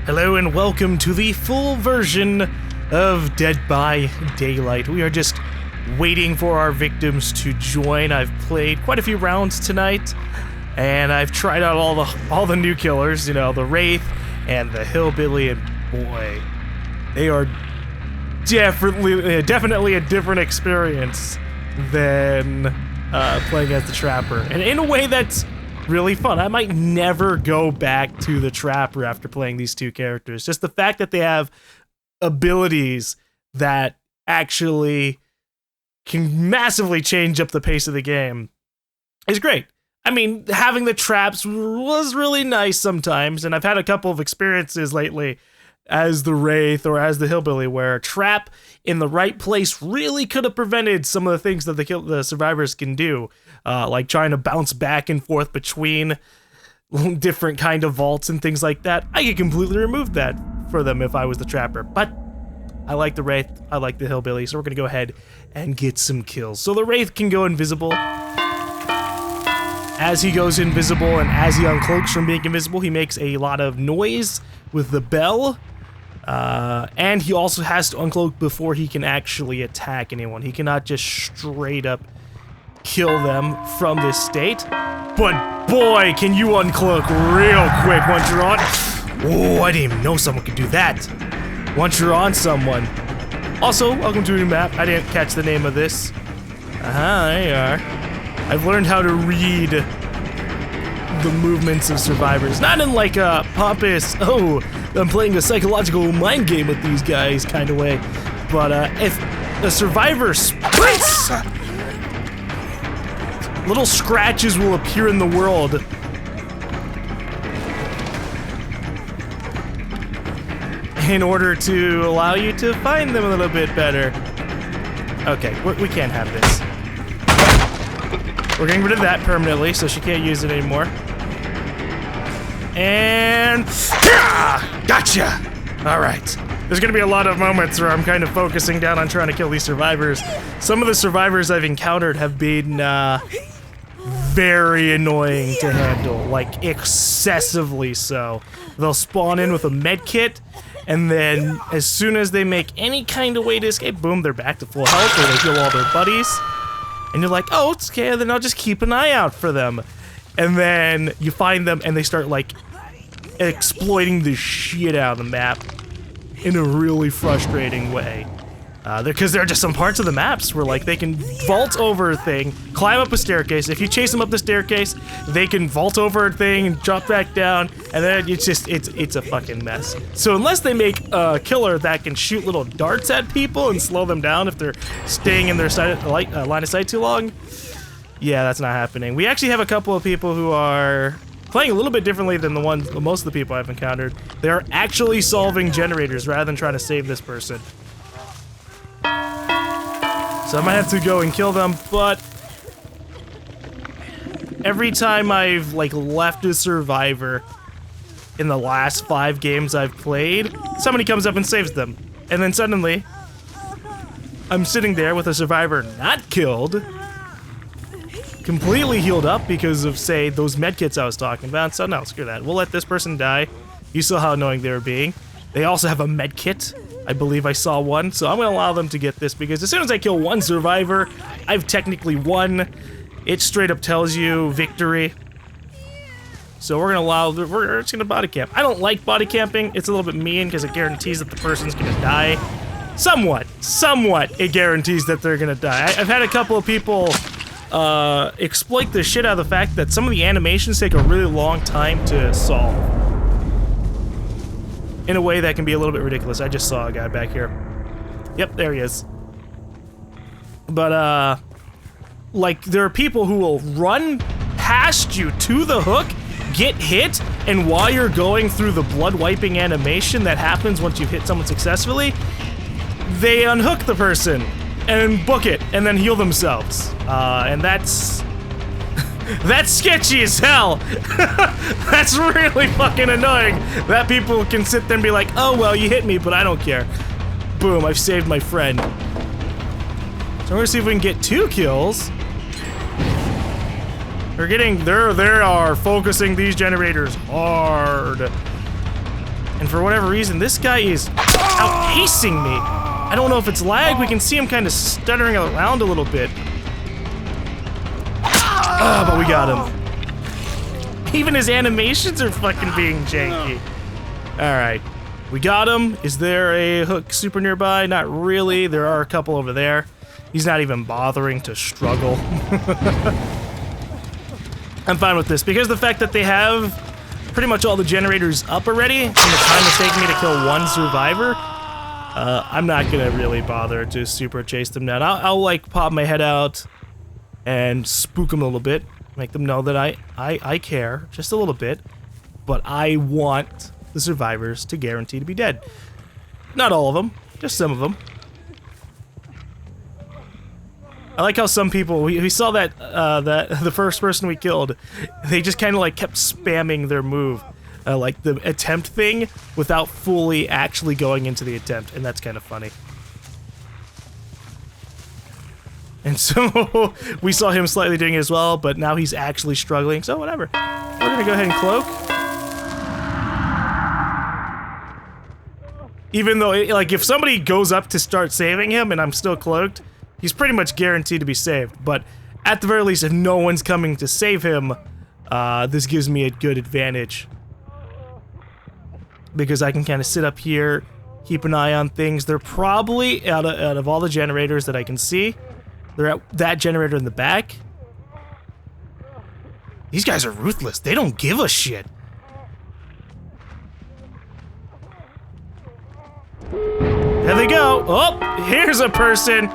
Hello and welcome to the full version of Dead by Daylight. We are just waiting for our victims to join. I've played quite a few rounds tonight, and I've tried out all the new killers, you know, the Wraith and the Hillbilly, and boy, they are definitely a different experience than playing as the Trapper, and in a way that's really fun. I might never go back to the Trapper after playing these two characters. Just the fact that they have abilities that actually can massively change up the pace of the game is great. I mean, having the traps was really nice sometimes, and I've had a couple of experiences lately as the Wraith or as the Hillbilly where a trap in the right place really could have prevented some of the things that the survivors can do, like trying to bounce back and forth between different kind of vaults and things like that. I could completely remove that for them if I was the Trapper, but I like the Wraith, I like the Hillbilly, so we're gonna go ahead and get some kills. So the Wraith can go invisible. As he goes invisible and as he uncloaks from being invisible, he makes a lot of noise with the bell. And he also has to uncloak before he can actually attack anyone. He cannot just straight up kill them from this state. But boy, can you uncloak real quick once you're on. Oh, I didn't even know someone could do that. Once you're on someone. Also, welcome to a new map. I didn't catch the name of this. There you are. I've learned how to read the movements of survivors. Not in like a pompous, oh, I'm playing a psychological mind game with these guys kind of way. But if the survivor sprints, little scratches will appear in the world. In order to allow you to find them a little bit better. Okay, we can't have this. We're getting rid of that permanently, so she can't use it anymore. And gotcha! Alright. There's gonna be a lot of moments where I'm kind of focusing down on trying to kill these survivors. Some of the survivors I've encountered have been very annoying to handle, like excessively so. They'll spawn in with a med kit, and then as soon as they make any kind of way to escape, boom, they're back to full health, or they heal all their buddies. And you're like, oh, it's okay, then I'll just keep an eye out for them. And then you find them and they start like exploiting the shit out of the map in a really frustrating way. Because there are just some parts of the maps where like they can vault over a thing, climb up a staircase. If you chase them up the staircase, they can vault over a thing and drop back down, and then it's just, it's a fucking mess. So unless they make a killer that can shoot little darts at people and slow them down if they're staying in their line of sight too long, yeah, that's not happening. We actually have a couple of people who are playing a little bit differently than most of the people I've encountered. They're actually solving generators rather than trying to save this person. So I might have to go and kill them, but every time I've like left a survivor in the last 5 games I've played, somebody comes up and saves them. And then suddenly, I'm sitting there with a survivor not killed, completely healed up because of, say, those medkits I was talking about. So no, screw that. We'll let this person die. You saw how annoying they were being. They also have a medkit. I believe I saw one, so I'm gonna allow them to get this because as soon as I kill one survivor, I've technically won. It straight up tells you victory. So we're just gonna body camp. I don't like body camping. It's a little bit mean because it guarantees that the person's gonna die. Somewhat, it guarantees that they're gonna die. I've had a couple of people exploit the shit out of the fact that some of the animations take a really long time to solve. In a way that can be a little bit ridiculous. I just saw a guy back here. Yep, there he is. But, like, there are people who will run past you to the hook, get hit, and while you're going through the blood-wiping animation that happens once you've hit someone successfully, they unhook the person and book it, and then heal themselves. And that's... that's sketchy as hell! That's really fucking annoying that people can sit there and be like, oh well, you hit me, but I don't care. Boom, I've saved my friend. So we're gonna see if we can get 2 kills. They are focusing these generators hard. And for whatever reason, this guy is outpacing me. I don't know if it's lag. We can see him kind of stuttering around a little bit. But we got him. Even his animations are fucking being janky. Alright. We got him. Is there a hook super nearby? Not really. There are a couple over there. He's not even bothering to struggle. I'm fine with this because the fact that they have pretty much all the generators up already and the time it's taking me to kill one survivor, I'm not gonna really bother to super chase them down. I'll like pop my head out and spook them a little bit, make them know that I care just a little bit, but I want the survivors to guarantee to be dead. Not all of them, just some of them. I like how some people, we saw that the first person we killed, they just kind of like kept spamming their move, like the attempt thing, without fully actually going into the attempt, and that's kind of funny. And so we saw him slightly doing it as well, but now he's actually struggling, so whatever. We're gonna go ahead and cloak. Even though, like, if somebody goes up to start saving him and I'm still cloaked, he's pretty much guaranteed to be saved, but at the very least, if no one's coming to save him, this gives me a good advantage. Because I can kind of sit up here, keep an eye on things. They're probably, out of all the generators that I can see, they're at that generator in the back. These guys are ruthless. They don't give a shit. There they go. Oh, here's a person.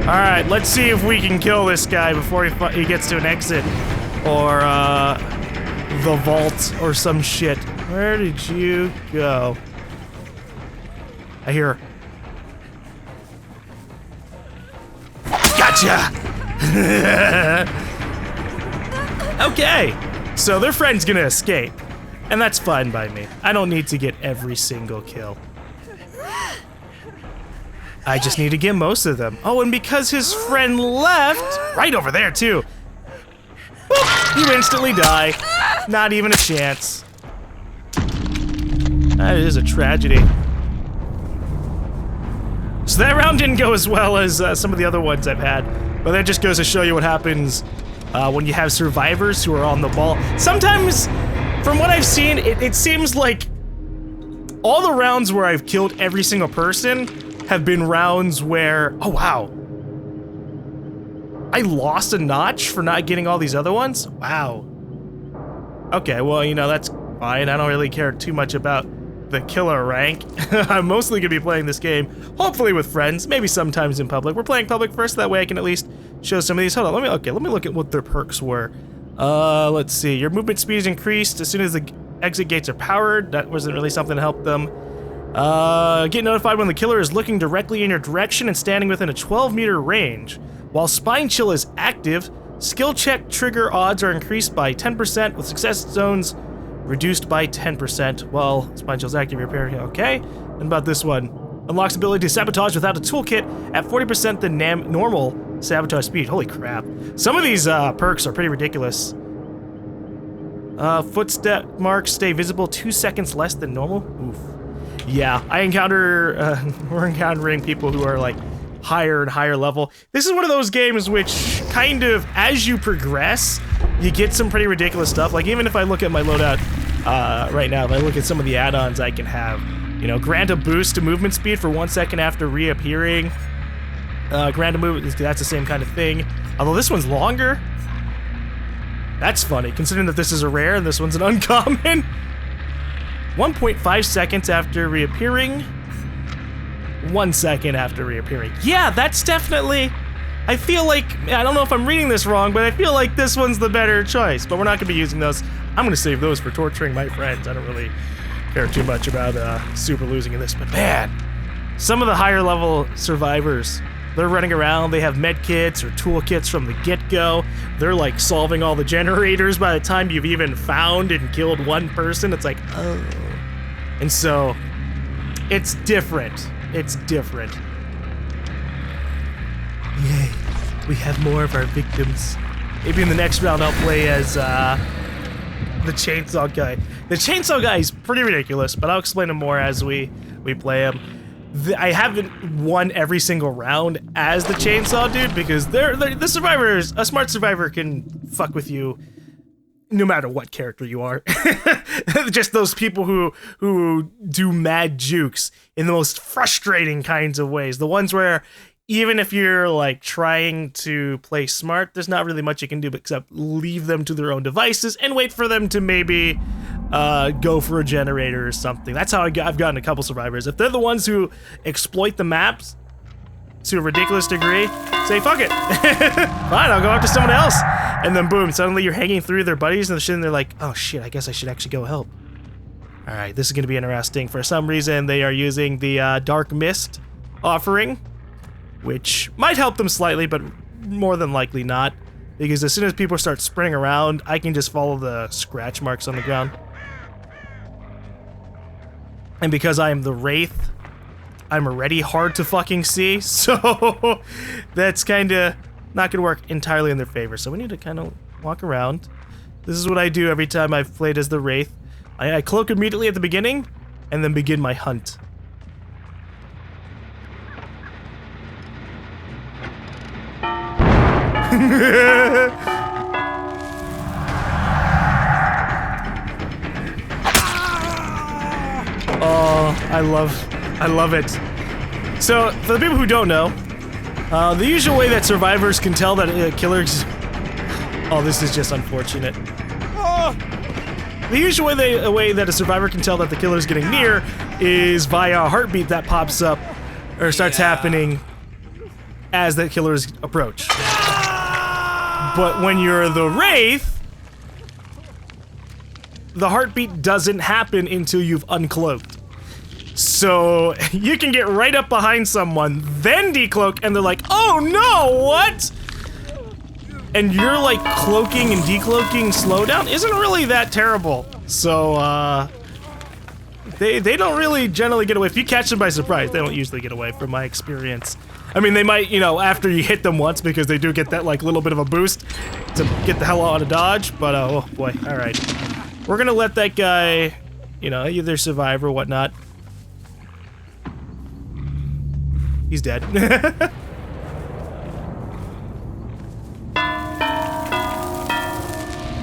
Alright, let's see if we can kill this guy before he gets to an exit. Or, the vault or some shit. Where did you go? I hear her. Gotcha! Okay, so their friend's gonna escape. And that's fine by me. I don't need to get every single kill. I just need to get most of them. Oh, and because his friend left, right over there too, boop, you instantly die. Not even a chance. That is a tragedy. So that round didn't go as well as some of the other ones I've had, but that just goes to show you what happens when you have survivors who are on the ball. Sometimes, from what I've seen, it seems like all the rounds where I've killed every single person have been rounds where, oh wow, I lost a notch for not getting all these other ones? Wow. Okay, well, you know, that's fine. I don't really care too much about the killer rank. I'm mostly gonna be playing this game, hopefully with friends, maybe sometimes in public. We're playing public first, that way I can at least show some of these. Hold on, let me look at what their perks were. Let's see, your movement speed is increased as soon as the exit gates are powered. That wasn't really something to help them. Get notified when the killer is looking directly in your direction and standing within a 12-meter range. While Spine Chill is active, skill check trigger odds are increased by 10%, with success zones reduced by 10%. While Spine Chill is active, repair. Okay. And about this one. Unlocks ability to sabotage without a toolkit at 40% the normal sabotage speed. Holy crap. Some of these perks are pretty ridiculous. Footstep marks stay visible 2 seconds less than normal. Oof. Yeah, we're encountering people who are like higher and higher level. This is one of those games which kind of, as you progress, you get some pretty ridiculous stuff. Like even if I look at my loadout right now, if I look at some of the add-ons I can have, you know, grant a boost to movement speed for 1 second after reappearing. Grant a movement, that's the same kind of thing. Although this one's longer. That's funny, considering that this is a rare and this one's an uncommon. 1.5 seconds after reappearing. 1 second after reappearing. Yeah, that's definitely... I feel like... I don't know if I'm reading this wrong, but I feel like this one's the better choice. But we're not going to be using those. I'm going to save those for torturing my friends. I don't really care too much about super losing in this. But man, some of the higher level survivors, they're running around. They have med kits or tool kits from the get-go. They're like solving all the generators by the time you've even found and killed one person. It's like, oh. And so, it's different. It's different. Yay. we have more of our victims. Maybe in the next round I'll play as the chainsaw guy. The chainsaw guy is pretty ridiculous, but I'll explain him more as we play him. I haven't won every single round as the chainsaw dude because the survivors, a smart survivor can fuck with you no matter what character you are. Just those people who do mad jukes in the most frustrating kinds of ways. The ones where even if you're like trying to play smart, there's not really much you can do except leave them to their own devices and wait for them to maybe go for a generator or something. That's how I've gotten a couple survivors. If they're the ones who exploit the maps to a ridiculous degree, say fuck it. Fine, I'll go after someone else. And then boom, suddenly you're hanging through their buddies and they're like, oh shit, I guess I should actually go help. All right, this is gonna be interesting. For some reason, they are using the Dark Mist offering, which might help them slightly, but more than likely not. Because as soon as people start sprinting around, I can just follow the scratch marks on the ground. And because I am the Wraith, I'm already hard to fucking see, so that's kinda not gonna work entirely in their favor. So we need to kinda walk around. This is what I do every time I've played as the Wraith. I cloak immediately at the beginning, and then begin my hunt. Oh, I love it. So, for the people who don't know, the usual way that survivors can tell that killers... Oh, this is just unfortunate. Oh. The usual way that a survivor can tell that the killer's getting near is via a heartbeat that pops up or starts happening as the killers approach. But when you're the Wraith, the heartbeat doesn't happen until you've uncloaked. So you can get right up behind someone, then decloak, and they're like, oh no, what? And you're like cloaking and decloaking slowdown isn't really that terrible. So they don't really generally get away. If you catch them by surprise, they don't usually get away from my experience. I mean, they might, you know, after you hit them once, because they do get that like little bit of a boost to get the hell out of dodge, but oh boy, all right. We're gonna let that guy, you know, either survive or whatnot. He's dead.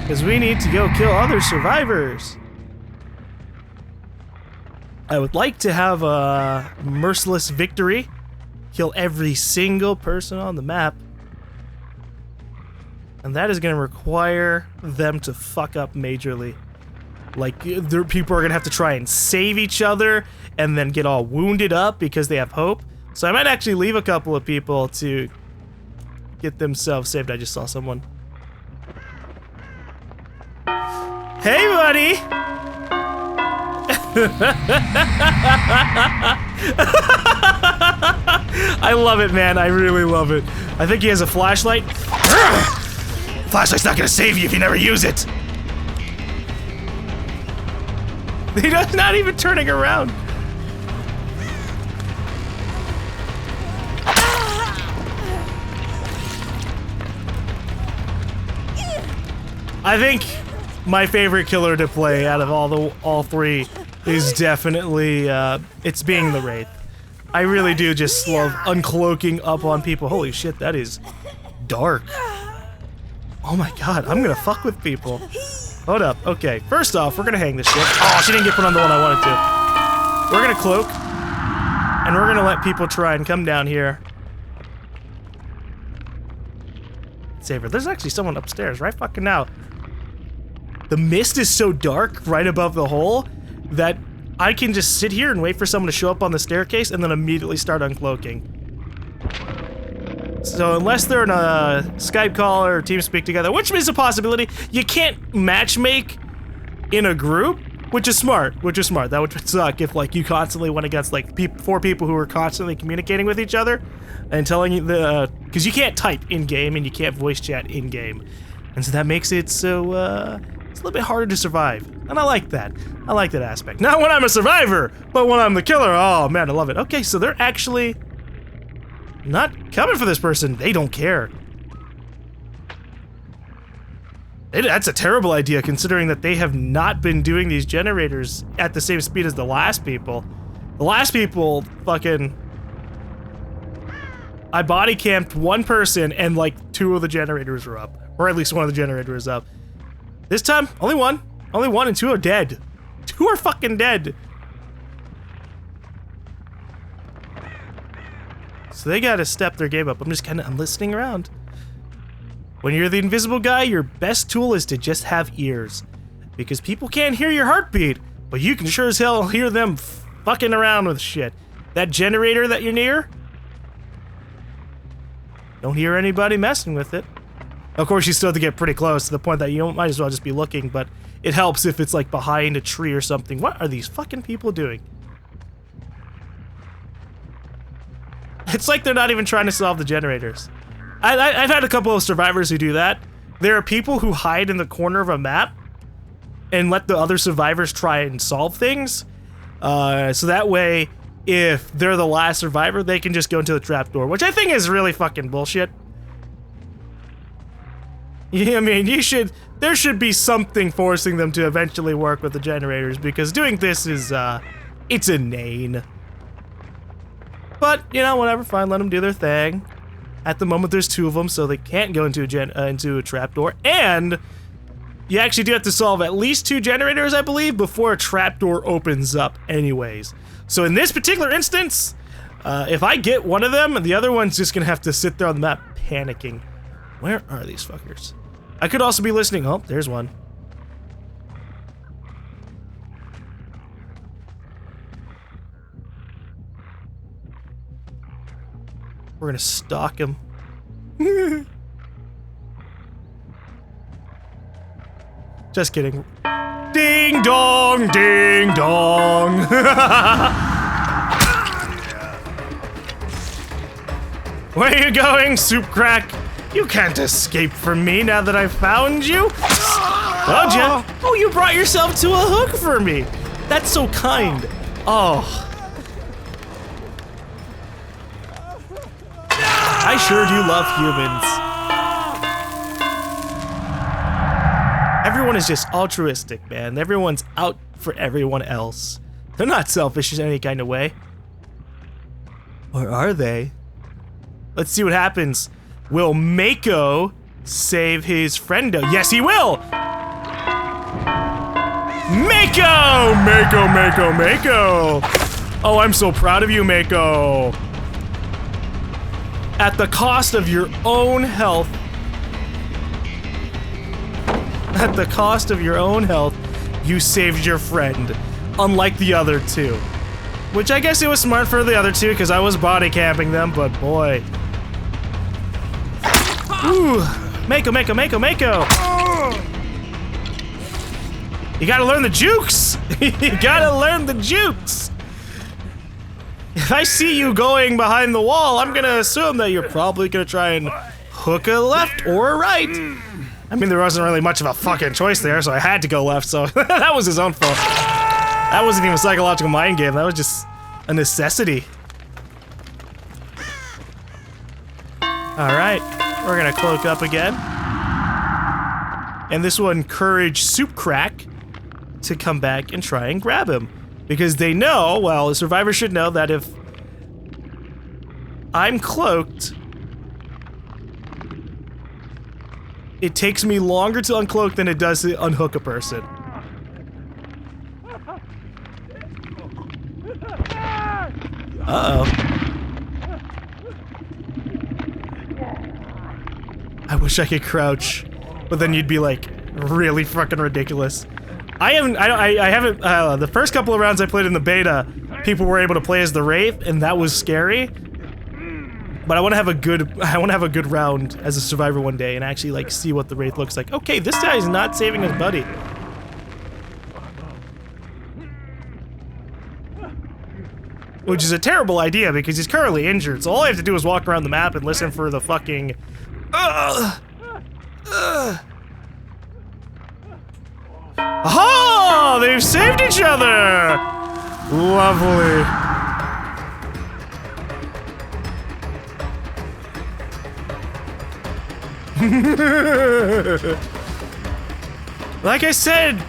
Because we need to go kill other survivors. I would like to have a merciless victory. Kill every single person on the map. And that is going to require them to fuck up majorly. Like, people are going to have to try and save each other and then get all wounded up because they have hope. So I might actually leave a couple of people to get themselves saved. I just saw someone. Hey, buddy! I love it, man. I really love it. I think he has a flashlight. Flashlight's not gonna save you if you never use it. He's not even turning around. I think my favorite killer to play out of all three is definitely it's being the Wraith. I really do just love uncloaking up on people. Holy shit, that is dark. Oh my god, I'm gonna fuck with people. Hold up. Okay, first off, we're gonna hang this shit. Oh, she didn't get put on the one I wanted to. We're gonna cloak, and we're gonna let people try and come down here. Save her. There's actually someone upstairs right fucking now. The mist is so dark right above the hole that I can just sit here and wait for someone to show up on the staircase and then immediately start uncloaking. So unless they're in a Skype call or TeamSpeak together, which is a possibility, you can't matchmake in a group, which is smart, That would suck if like you constantly went against like four people who are constantly communicating with each other and telling you because you can't type in-game and you can't voice chat in-game. And so that makes it so, it's a little bit harder to survive. And I like that. I like that aspect. Not when I'm a survivor, but when I'm the killer. Oh man, I love it. Okay, so they're actually not coming for this person. They don't care. That's a terrible idea, considering that they have not been doing these generators at the same speed as the last people. The last people, fucking... I body camped one person and like 2 of the generators were up. Or at least one of the generators up. This time, only one. Only 1 and 2 are dead. 2 are fucking dead. So they gotta step their game up. I'm listening around. When you're the invisible guy, your best tool is to just have ears. Because people can't hear your heartbeat, but you can sure as hell hear them fucking around with shit. That generator that you're near, don't hear anybody messing with it. Of course, you still have to get pretty close to the point that you might as well just be looking, but it helps if it's like behind a tree or something. What are these fucking people doing? It's like they're not even trying to solve the generators. I've had a couple of survivors who do that. There are people who hide in the corner of a map and let the other survivors try and solve things. So that way, if they're the last survivor, they can just go into the trapdoor, which I think is really fucking bullshit. Yeah, I mean, there should be something forcing them to eventually work with the generators, because doing this is, it's inane. But, you know, whatever, fine, let them do their thing. At the moment, there's 2 of them, so they can't go into a trapdoor. And you actually do have to solve at least 2 generators, I believe, before a trapdoor opens up anyways. So in this particular instance, if I get one of them, the other one's just gonna have to sit there on the map panicking. Where are these fuckers? I could also be listening. Oh, there's one. We're gonna stalk him. Just kidding. Ding dong, ding dong. Where are you going, Soup Crack? You can't escape from me now that I've found you. Told ya. Oh, you brought yourself to a hook for me. That's so kind. Oh. I sure do love humans. Everyone is just altruistic, man. Everyone's out for everyone else. They're not selfish in any kind of way. Or are they? Let's see what happens. Will Mako save his friendo? Yes, he will! Mako! Mako, Mako, Mako! Oh, I'm so proud of you, Mako. At the cost of your own health. At the cost of your own health, you saved your friend. Unlike the other 2. Which I guess it was smart for the other 2 because I was body camping them, but boy. Ooh. Mako, Mako, Mako, Mako! You gotta learn the jukes! You gotta learn the jukes! If I see you going behind the wall, I'm gonna assume that you're probably gonna try and hook a left or a right. I mean, there wasn't really much of a fucking choice there, so I had to go left, so that was his own fault. That wasn't even a psychological mind game, that was just a necessity. Alright, we're gonna cloak up again. And this will encourage Soup Crack to come back and try and grab him. Because they know, well, the survivor should know that if I'm cloaked, it takes me longer to uncloak than it does to unhook a person. Uh-oh. I wish I could crouch, but then you'd be like really fucking ridiculous. I haven't, the first couple of rounds I played in the beta, people were able to play as the Wraith, and that was scary. But I want to have a good round as a survivor one day and actually like see what the Wraith looks like. Okay, this guy is not saving his buddy. Which is a terrible idea because he's currently injured, so all I have to do is walk around the map and listen for the fucking Oh, they've saved each other! Lovely. Like I said,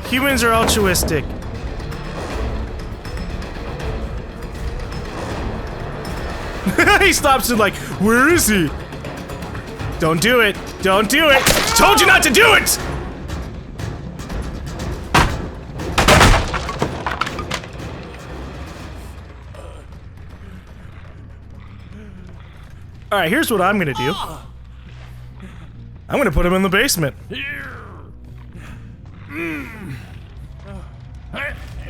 humans are altruistic. He stops and like, where is he? Don't do it. Don't do it. Told you not to do it! Alright, here's what I'm gonna do. I'm gonna put him in the basement.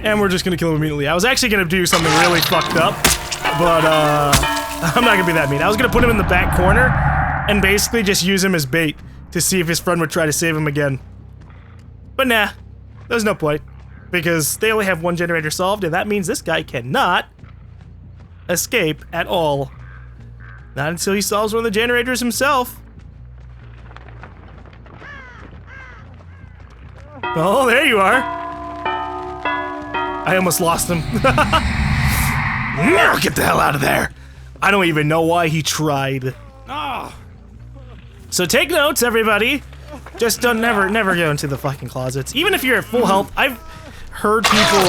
And we're just gonna kill him immediately. I was actually gonna do something really fucked up, but I'm not gonna be that mean. I was gonna put him in the back corner and basically just use him as bait to see if his friend would try to save him again. But nah, there's no point, because they only have one generator solved, and that means this guy cannot escape at all. Not until he solves one of the generators himself. Oh, there you are. I almost lost him. Get the hell out of there. I don't even know why he tried. So take notes, everybody. Just don't never go into the fucking closets. Even if you're at full health, I've heard people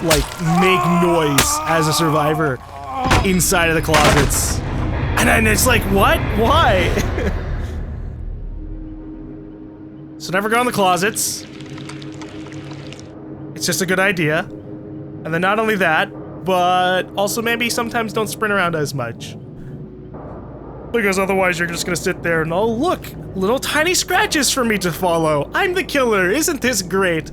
like make noise as a survivor inside of the closets. And it's like, what? Why? So never go in the closets. It's just a good idea. And then not only that, but also maybe sometimes don't sprint around as much. Because otherwise you're just gonna sit there and, oh look, little tiny scratches for me to follow. I'm the killer, isn't this great?